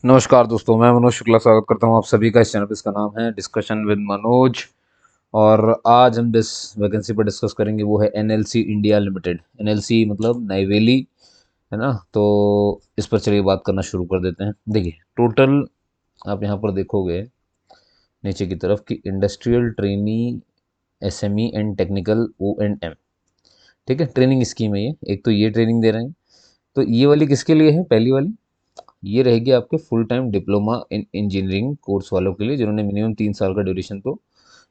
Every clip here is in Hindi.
नमस्कार दोस्तों, मैं मनोज शुक्ला स्वागत करता हूं आप सभी का इस चैनल पे। इसका नाम है डिस्कशन विद मनोज। और आज हम जिस वैकेंसी पर डिस्कस करेंगे वो है एनएलसी इंडिया लिमिटेड। एनएलसी मतलब नाइवेली, है ना। तो इस पर चलिए बात करना शुरू कर देते हैं। देखिए, टोटल आप यहाँ पर देखोगे नीचे की तरफ कि industrial trainee, SME and technical O&M, ठीक है, ट्रेनिंग स्कीम है ये। एक तो ये ट्रेनिंग दे रहे हैं। तो ये वाली किसके लिए है? पहली वाली ये रहेगी आपके full time diploma in engineering course वालों के लिए, जिन्होंने मिनिमम 3 साल का ड्यूरेशन तो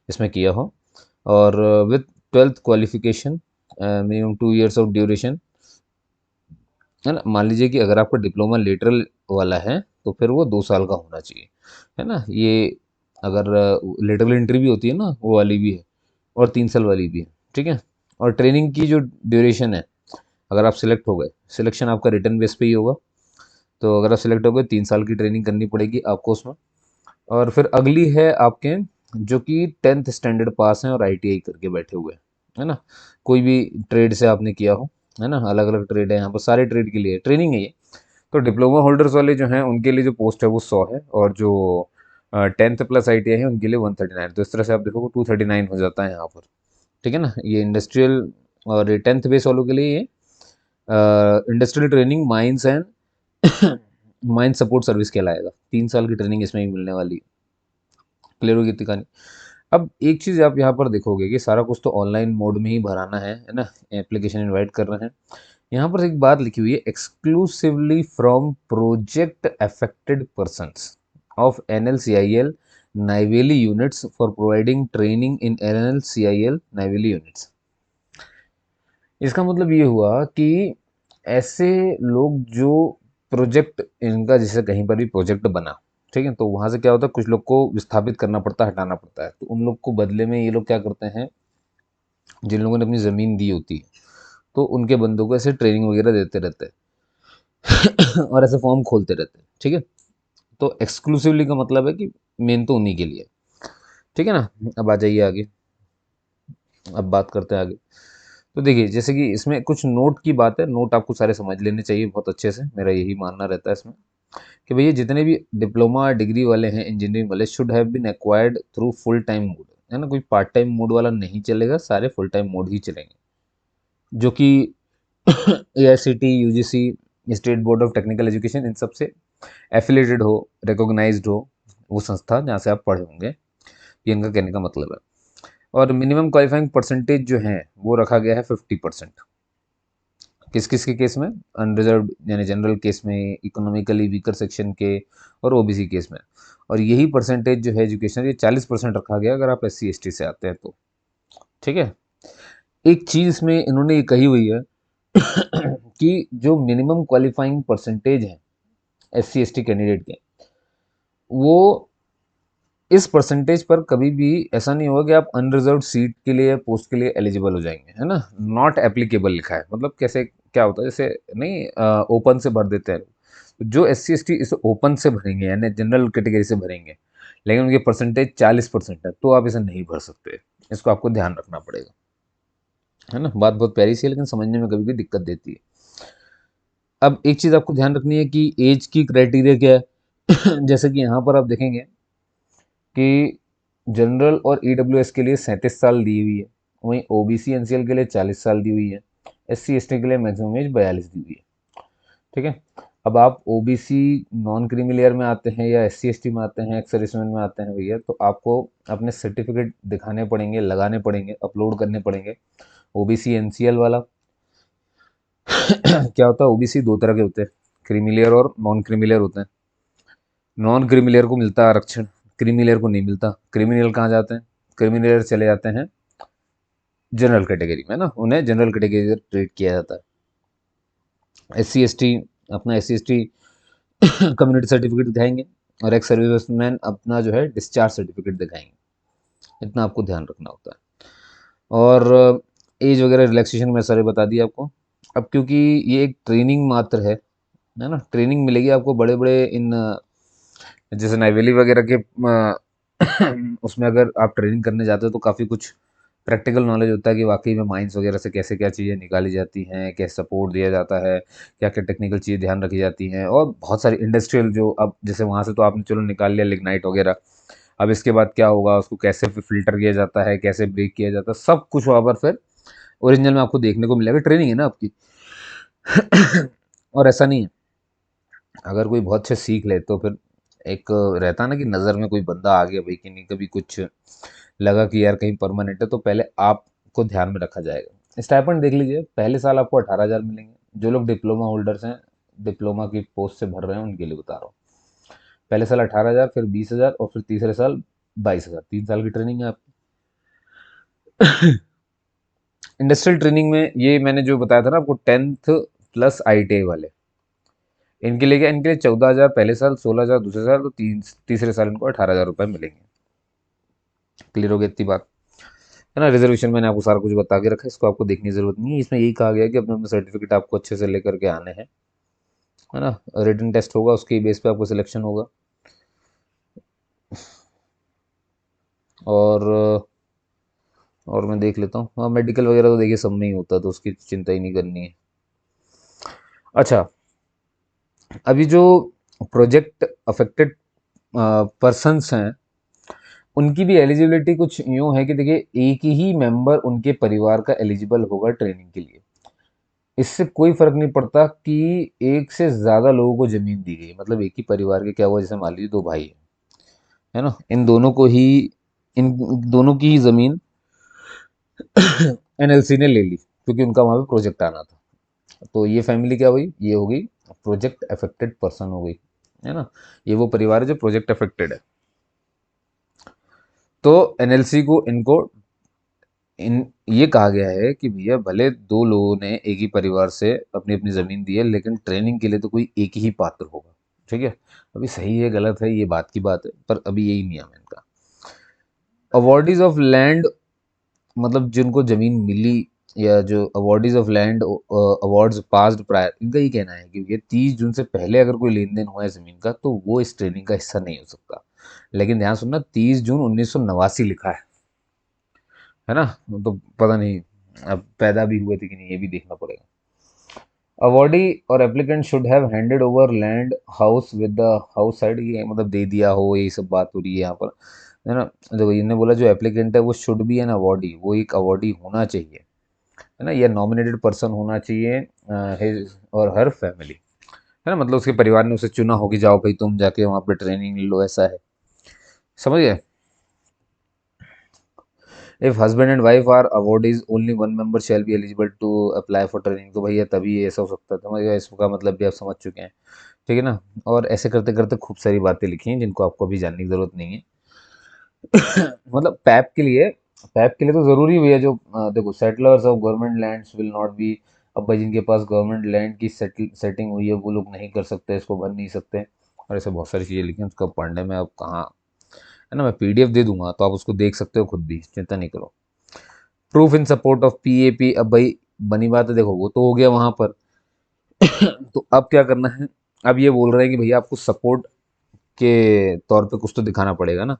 इसमें किया हो, और with 12th qualification, minimum 2 years of duration, है ना। मान लीजिए कि अगर आपका डिप्लोमा लेटरल वाला है तो फिर वो 2 साल का होना चाहिए, है ना। ये अगर लेटरल एंट्री भी होती है ना, वो वाली भी है, और 3 साल वाली भी है, ठीक है। और ट्रेनिंग की जो ड्यूरेशन है, अगर आप सिलेक्ट हो गए, सिलेक्शन आपका रिटर्न बेस पे ही होगा। तो अगर आप सिलेक्ट हो गए, 3 साल की ट्रेनिंग करनी पड़ेगी आपको उसमें। और फिर अगली है आपके जो कि 10th स्टैंडर्ड पास हैं और आईटीआई करके बैठे हुए हैं, है ना। कोई भी ट्रेड से आपने किया हो, है ना। अलग अलग ट्रेड है यहाँ पर, सारे ट्रेड के लिए ट्रेनिंग है ये। तो डिप्लोमा होल्डर्स वाले जो हैं उनके लिए जो पोस्ट है वो 100 है, और जो 10th+ आईटीआई है उनके लिए 139। तो इस तरह से आप देखो 239 हो जाता है यहाँ पर, ठीक है ना। ये इंडस्ट्रियल और 10th बेस वालों के लिए ये industrial training mines and mind support service कहलाएगा। 3 साल की ट्रेनिंग इसमें ही मिलने वाली है। क्लियर होगी इतनी कहानी। अब एक चीज़ आप यहाँ पर देखोगे कि सारा कुछ तो ऑनलाइन मोड में ही भराना है ना। एप्लीकेशन इनवाइट कर रहे हैं। यहाँ पर एक बात लिखी हुई है, exclusively from project affected persons of NLCIL Neyveli units for providing training in NLCIL Neyveli units. इसका मतलब ये हुआ कि ऐसे लोग जो प्रोजेक्ट इनका, जैसे कहीं पर भी प्रोजेक्ट बना, ठीक है, तो वहाँ से क्या होता है, कुछ लोग को विस्थापित करना पड़ता है, हटाना पड़ता है। तो उन लोग को बदले में ये लोग क्या करते हैं, जिन लोगों ने अपनी ज़मीन दी होती है तो उनके बंदों को ऐसे ट्रेनिंग वगैरह देते रहते हैं और ऐसे फॉर्म खोलते रहते हैं, ठीक है। तो एक्सक्लूसिवली का मतलब है कि मेन तो उन्हीं के लिए, ठीक है ना। अब आ जाइए आगे, अब बात करते हैं आगे। तो देखिए, जैसे कि इसमें कुछ नोट की बात है, नोट आपको सारे समझ लेने चाहिए बहुत अच्छे से, मेरा यही मानना रहता है इसमें कि भैया जितने भी डिप्लोमा डिग्री वाले हैं, इंजीनियरिंग वाले, should have been acquired through full time mode, है ना। कोई पार्ट टाइम मोड वाला नहीं चलेगा, सारे फुल टाइम मोड ही चलेंगे। जो कि AICT, UGC, state board of technical education, इन सब से एफिलेटेड हो, रिकॉग्नाइज्ड हो वो संस्था जहाँ से आप पढ़े होंगे, ये इनका कहने का मतलब है। और मिनिमम क्वालिफाइंग परसेंटेज जो है वो रखा गया है 50%। किस किस के केस में? अनरिजर्व यानी जनरल केस में, इकोनॉमिकली वीकर सेक्शन के, और ओबीसी केस में। और यही परसेंटेज जो है एजुकेशन, ये 40% रखा गया अगर आप SC ST से आते हैं तो, ठीक है। एक चीज़ इसमें इन्होंने ये कही हुई है कि जो मिनिमम क्वालिफाइंग परसेंटेज है SC ST कैंडिडेट के, वो इस परसेंटेज पर कभी भी ऐसा नहीं होगा कि आप अनरिजर्व सीट के लिए, पोस्ट के लिए एलिजिबल हो जाएंगे, है ना। नॉट एप्लीकेबल लिखा है, मतलब कैसे क्या होता है, जैसे नहीं ओपन से भर देते हैं। तो जो SC ST इसे ओपन से भरेंगे यानी जनरल कैटेगरी से भरेंगे, लेकिन उनके परसेंटेज 40% है, तो आप इसे नहीं भर सकते। इसको आपको ध्यान रखना पड़ेगा, है ना। बात बहुत प्यारी सी है, लेकिन समझने में कभी भी दिक्कत देती है। अब एक चीज़ आपको ध्यान रखनी है कि एज की क्राइटेरिया क्या है जैसे कि यहाँ पर आप देखेंगे कि जनरल और EWS के लिए 37 साल दी हुई है, वहीं OBC NCL के लिए 40 साल दी हुई है, SC ST के लिए मैक्सिमम एज 42 दी हुई है, ठीक है। अब आप OBC नॉन क्रीमी लेयर में आते हैं या SC ST में आते हैं, एक्स सर्विसमैन में आते हैं भैया, तो आपको अपने सर्टिफिकेट दिखाने पड़ेंगे, लगाने पड़ेंगे, अपलोड करने पड़ेंगे। OBC NCL वाला क्या होता है, OBC दो तरह के होते हैं, क्रीमी लेयर और नॉन क्रीमी लेयर होते हैं। नॉन क्रिमिलेयर को मिलता है आरक्षण, क्रिमिलेयर को नहीं मिलता। क्रिमिनल कहाँ जाते हैं? क्रिमिनल चले जाते हैं जनरल कैटेगरी में ना, उन्हें जनरल कैटेगरी ट्रीट किया जाता है। SC ST अपना SC ST कम्युनिटी सर्टिफिकेट दिखाएंगे, और एक्स सर्विसमैन अपना जो है डिस्चार्ज सर्टिफिकेट दिखाएंगे। इतना आपको ध्यान रखना होता है। और एज वगैरह रिलैक्सेशन में सारे बता दिए आपको। अब क्योंकि ये एक ट्रेनिंग मात्र है ना, ट्रेनिंग मिलेगी आपको बड़े बड़े इन जैसे नाइवेली वगैरह के उसमें अगर आप ट्रेनिंग करने जाते हो तो काफ़ी कुछ प्रैक्टिकल नॉलेज होता है कि वाकई में माइंस वगैरह से कैसे क्या चीज़ें निकाली जाती हैं, कैसे सपोर्ट दिया जाता है, क्या क्या टेक्निकल चीज़ ध्यान रखी जाती हैं, और बहुत सारी इंडस्ट्रियल जो अब जैसे वहाँ से तो आपने चलो निकाल लिया लिग्नाइट वगैरह, अब इसके बाद क्या होगा, उसको कैसे फिल्टर किया जाता है, कैसे ब्रेक किया जाता है, सब कुछ वहाँ पर फिर ओरिजिनल में आपको देखने को मिलेगा। ट्रेनिंग है ना आपकी। और ऐसा नहीं है, अगर कोई बहुत अच्छा सीख ले तो फिर एक रहता ना कि नज़र में कोई बंदा आ गया भाई कि नहीं, कभी कुछ लगा कि यार कहीं परमानेंट है, तो पहले आपको ध्यान में रखा जाएगा। स्टाइपेंड देख लीजिए, पहले साल आपको 18,000 मिलेंगे। जो लोग डिप्लोमा होल्डर्स हैं, डिप्लोमा की पोस्ट से भर रहे हैं, उनके लिए बता रहा हूँ। पहले साल 18,000, फिर 20,000, और फिर तीसरे साल 22,000। 3 साल की ट्रेनिंग है आपकी। इंडस्ट्रियल ट्रेनिंग में ये मैंने जो बताया था ना आपको, 10th प्लस ITI वाले, इनके लिए क्या, इनके लिए 14,000 पहले साल, 16,000 दूसरे साल, तो तीसरे साल इनको 18,000 रुपये मिलेंगे। क्लियर हो गई इतनी बात, है ना। रिजर्वेशन मैंने आपको सारा कुछ बता के रखा है, इसको आपको देखने की जरूरत नहीं है। इसमें यही कहा गया है कि अपने अपने सर्टिफिकेट आपको अच्छे से लेकर के आने हैं, है ना। रिटन टेस्ट होगा, उसके बेस पे आपको सिलेक्शन होगा। और और मैं देख लेता हूँ, हाँ मेडिकल वगैरह तो देखिए सब में ही होता है, तो उसकी चिंता ही नहीं करनी है। अच्छा, अभी जो प्रोजेक्ट अफेक्टेड पर्सन्स हैं, उनकी भी एलिजिबिलिटी कुछ यूँ है कि देखिए, एक ही मेंबर उनके परिवार का एलिजिबल होगा ट्रेनिंग के लिए। इससे कोई फर्क नहीं पड़ता कि एक से ज़्यादा लोगों को ज़मीन दी गई, मतलब एक ही परिवार के क्या हुआ, जैसे मान लीजिए दो भाई हैं, है ना, इन दोनों की ही ज़मीन NLC ने ले ली, क्योंकि उनका वहाँ पे प्रोजेक्ट आना था। तो ये फैमिली क्या हुई, ये हो गई प्रोजेक्ट अफेक्टेड पर्सन हो गई, है ना। ये वो परिवार है जो प्रोजेक्ट अफेक्टेड है। तो NLC को इनको इन ये कहा गया है कि भैया भले दो लोगों ने एक ही परिवार से अपनी अपनी ज़मीन दी है, लेकिन ट्रेनिंग के लिए तो कोई एक ही पात्र होगा। ठीक है। अभी सही है गलत है ये बात की बात है, पर अभी यही नियम है इनका। अवॉर्डीज ऑफ लैंड, मतलब जिनको ज़मीन मिली, या जो awardees of land awards passed prior, इनका ये कहना है कि ये 30 जून से पहले अगर कोई लेन देन हुआ है ज़मीन का, तो वो इस ट्रेनिंग का हिस्सा नहीं हो सकता। लेकिन ध्यान सुनना, 30 जून 1989 लिखा है ना। तो पता नहीं अब पैदा भी हुए थे कि नहीं, ये भी देखना पड़ेगा। अवॉर्डी और applicant should have handed over land house with the house side, ये मतलब दे दिया हो, यही सब बात हो रही है यहाँ पर, है ना। देखो इन्होंने बोला जो एप्लीकेंट है वो शुड बी एन अवॉर्डी, वो एक अवॉर्डी होना चाहिए, है ना, या नॉमिनेटेड पर्सन होना चाहिए, हिज और हर फैमिली, है ना, मतलब उसके परिवार ने उसे चुना हो कि जाओ भाई तुम जाके वहाँ पे ट्रेनिंग लो, ऐसा है। समझ गए। If husband and wife are awardees, only one member shall be eligible to apply for training. तो भैया तभी ऐसा हो सकता है, समझ गए, इसका मतलब भी आप समझ चुके हैं। ठीक है ना। और ऐसे करते करते खूब सारी बातें लिखी हैं जिनको आपको अभी जानने की जरूरत नहीं है। मतलब पैप के लिए तो जरूरी भैया, जो देखो, settlers of government lands will not be, अब भाई जिनके पास गवर्नमेंट लैंड की सेटिंग हुई है वो लोग नहीं कर सकते, इसको भर नहीं सकते। और ऐसे बहुत सारी चीज़ें लिखी हैं, उसका पढ़ने में अब कहाँ, है ना। मैं PDF दे दूंगा तो आप उसको देख सकते हो खुद भी, चिंता नहीं करो। Proof in support of PAP, अब भाई बनी बात है, देखो वो तो हो गया वहां पर। तो अब क्या करना है, अब ये बोल रहे हैं कि भैया आपको सपोर्ट के तौर पे कुछ तो दिखाना पड़ेगा ना,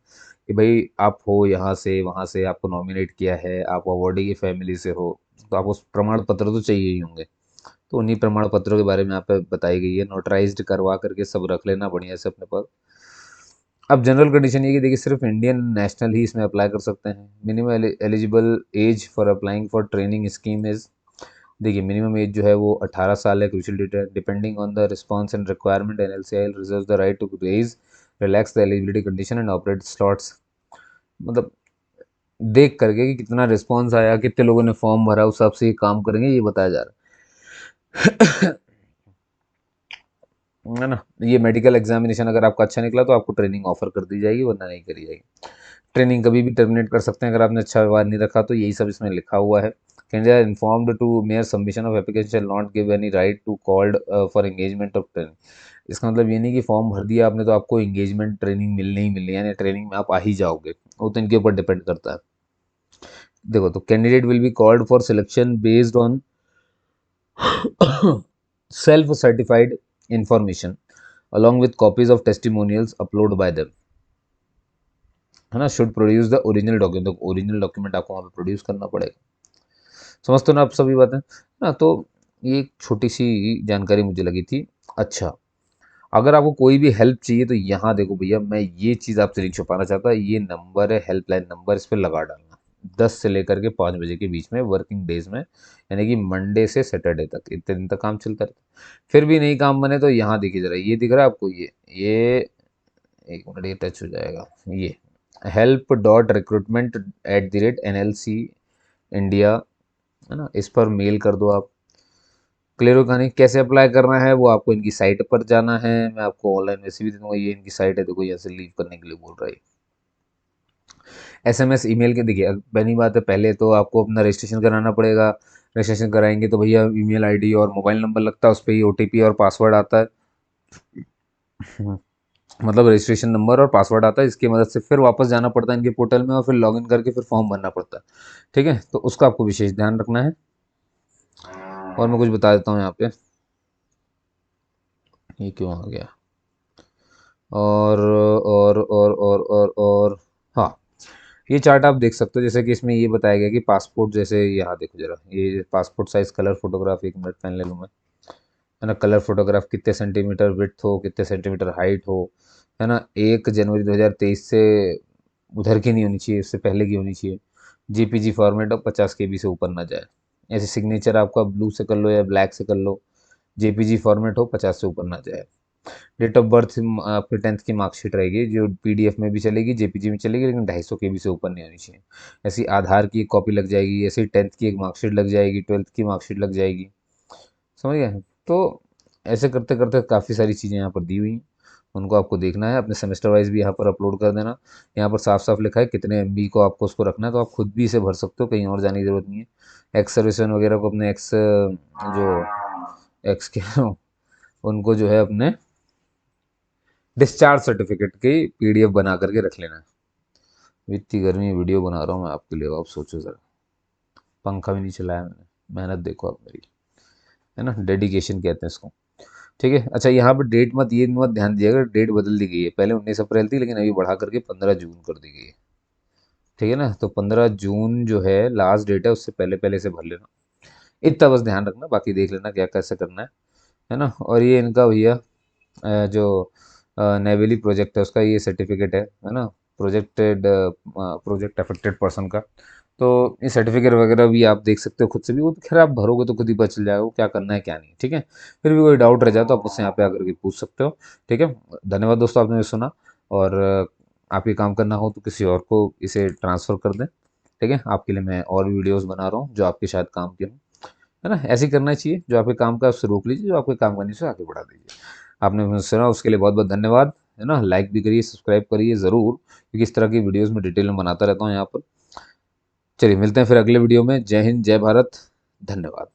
कि भाई आप हो यहाँ से, वहाँ से आपको नॉमिनेट किया है, आप अवॉर्डी की फैमिली से हो, तो आपको प्रमाण पत्र तो चाहिए ही होंगे। तो उन्हीं प्रमाण पत्रों के बारे में यहाँ पे बताई गई है, नोटराइज्ड करवा करके सब रख लेना बढ़िया से अपने पास। अब जनरल कंडीशन ये कि देखिए, सिर्फ इंडियन नेशनल ही इसमें अप्लाई कर सकते हैं। Minimum eligible age for applying for training scheme is, देखिए मिनिमम एज जो है वो 18 साल है। Crucial depending on the response and requirement, NLCI reserve the right to raise, relax the eligibility condition and operate slots. मतलब देख करके कि कितना रिस्पांस आया, कितने लोगों ने फॉर्म भरा, उस हिसाब से ये काम करेंगे, ये बताया जा रहा है ना। ये मेडिकल एग्जामिनेशन अगर आपका अच्छा निकला तो आपको ट्रेनिंग ऑफर कर दी जाएगी, वरना नहीं करी जाएगी। ट्रेनिंग कभी भी टर्मिनेट कर सकते हैं अगर आपने अच्छा व्यवहार नहीं रखा, तो यही सब इसमें लिखा हुआ है। Candidate informed to mere submission of application shall not give any right to called for engagement of training. इसका मतलब ये नहीं कि फॉर्म भर दिया आपने तो आपको एंगेजमेंट ट्रेनिंग मिलनी ही मिलनी है, यानी ट्रेनिंग में आप आ ही जाओगे, वो तो इनके ऊपर डिपेंड करता है। देखो, तो candidate will be called for selection based on self certified information along with copies of testimonials uploaded by them, है ना, should produce the original document, तो ओरिजिनल डॉक्यूमेंट आपको वहाँ पे प्रोड्यूस करना पड़ेगा। समझते हो ना आप सभी बातें ना। तो ये एक छोटी सी जानकारी मुझे लगी थी। अच्छा, अगर आपको कोई भी हेल्प चाहिए तो यहाँ देखो भैया, मैं ये चीज़ आपसे नहीं छुपाना चाहता, ये नंबर है हेल्पलाइन नंबर, इस पर लगा डालना 10 से लेकर के 5 बजे के बीच में वर्किंग डेज में, यानी कि मंडे से सैटरडे तक, इतने दिन तक काम चलता रहता है। फिर भी नहीं काम बने तो यहाँ देखिए ज़रा, ये दिख रहा है आपको, ये एक मिनट, ये टच हो जाएगा, ये help.recruitment@NLC इंडिया, है ना, इस पर मेल कर दो आप। क्लियर हो कहानी। कैसे अप्लाई करना है वो आपको इनकी साइट पर जाना है, मैं आपको ऑनलाइन वैसे भी दे दूंगा, ये इनकी साइट है, देखो यहाँ से लीव करने के लिए बोल रहा है। SMS ईमेल के, देखिए पहली बात है, पहले तो आपको अपना रजिस्ट्रेशन कराना पड़ेगा। रजिस्ट्रेशन कराएंगे तो भैया ईमेल आईडी और मोबाइल नंबर लगता है, उस पर ही OTP और पासवर्ड आता है। मतलब रजिस्ट्रेशन नंबर और पासवर्ड आता है, इसकी मदद से फिर वापस जाना पड़ता है इनके पोर्टल में और फिर लॉगिन करके फिर फॉर्म भरना पड़ता है। ठीक है, तो उसका आपको विशेष ध्यान रखना है। और मैं कुछ बता देता हूँ यहाँ पे, ये क्यों आ गया, और हाँ, ये चार्ट आप देख सकते हो, जैसे कि इसमें ये बताया गया कि पासपोर्ट, जैसे यहाँ देखो जरा, ये पासपोर्ट साइज कलर फोटोग्राफ, एक मिनट पेन ले लूँ मैं, है ना, कलर फोटोग्राफ कितने सेंटीमीटर विड्थ हो, कितने सेंटीमीटर हाइट हो, है ना, 1 जनवरी 2023 से उधर की नहीं होनी चाहिए, इससे पहले की होनी चाहिए। JPG फॉर्मेट और 50 KB से ऊपर ना जाए। ऐसे सिग्नेचर आपका ब्लू से कर लो या ब्लैक से कर लो, JPG फॉर्मेट हो, 50 से ऊपर ना जाए। डेट ऑफ बर्थ आपके 10th की मार्कशीट रहेगी, जो PDF में भी चलेगी, JPG में चलेगी, लेकिन 250 KB से ऊपर नहीं होनी चाहिए। ऐसी आधार की एक कॉपी लग जाएगी, ऐसी 10th की एक मार्कशीट लग जाएगी, 12th की मार्कशीट लग जाएगी। समझ गए। तो ऐसे करते करते काफ़ी सारी चीज़ें यहाँ पर दी हुई हैं, उनको आपको देखना है, अपने सेमेस्टर वाइज भी यहाँ पर अपलोड कर देना। यहाँ पर साफ साफ लिखा है कितने MB को आपको उसको रखना है, तो आप खुद भी इसे भर सकते हो, कहीं और जाने की ज़रूरत नहीं है। एक्स सर्विसमैन वगैरह को अपने एक्स, जो एक्स के उनको जो है अपने डिस्चार्ज सर्टिफिकेट की PDF बना करके रख लेना है। इतनी गर्मी में वीडियो बना रहा हूँ मैं आपके लिए, आप सोचो ज़रा, पंखा भी नहीं चलाया मैंने, मेहनत देखो आप मेरी, है ना, डेडिकेशन कहते हैं इसको। ठीक है। अच्छा, यहाँ पर डेट मत, ये मत ध्यान दीजिएगा, डेट बदल दी गई है, पहले 19 अप्रैल थी, लेकिन अभी बढ़ा करके 15 जून कर दी गई है। ठीक है ना, तो 15 जून जो है लास्ट डेट है, उससे पहले पहले से भर लेना। इतना बस ध्यान रखना, बाकी देख लेना क्या कैसे करना है ना। और ये इनका भैया जो नेवेली प्रोजेक्ट है उसका ये सर्टिफिकेट है ना, प्रोजेक्ट अफेक्टेड पर्सन का। तो ये सर्टिफिकेट वगैरह भी आप देख सकते हो खुद से भी, वो तो खैर आप भरोगे तो खुद ही पता चल जाएगा वो क्या करना है क्या नहीं। ठीक है, फिर भी कोई डाउट रह जाए तो आप मुझसे यहाँ पे आकर के पूछ सकते हो। ठीक है, धन्यवाद दोस्तों, आपने सुना। और आप ये काम करना हो तो किसी और को इसे ट्रांसफ़र कर दें। ठीक है, आपके लिए मैं और भी वीडियोज़ बना रहा हूँ जो आपके शायद काम के हों, है ना। ऐसे ही करना चाहिए, जो आपके काम का है उससे रोक लीजिए, जो आपके काम करने से आगे बढ़ा दीजिए। आपने मुझसे सुना उसके लिए बहुत बहुत धन्यवाद, है ना। लाइक भी करिए, सब्सक्राइब करिए ज़रूर, क्योंकि इस तरह की वीडियोज़ में डिटेल में बनाता रहता हूँ यहाँ पर। चलिए मिलते हैं फिर अगले वीडियो में। जय हिंद, जय भारत, धन्यवाद।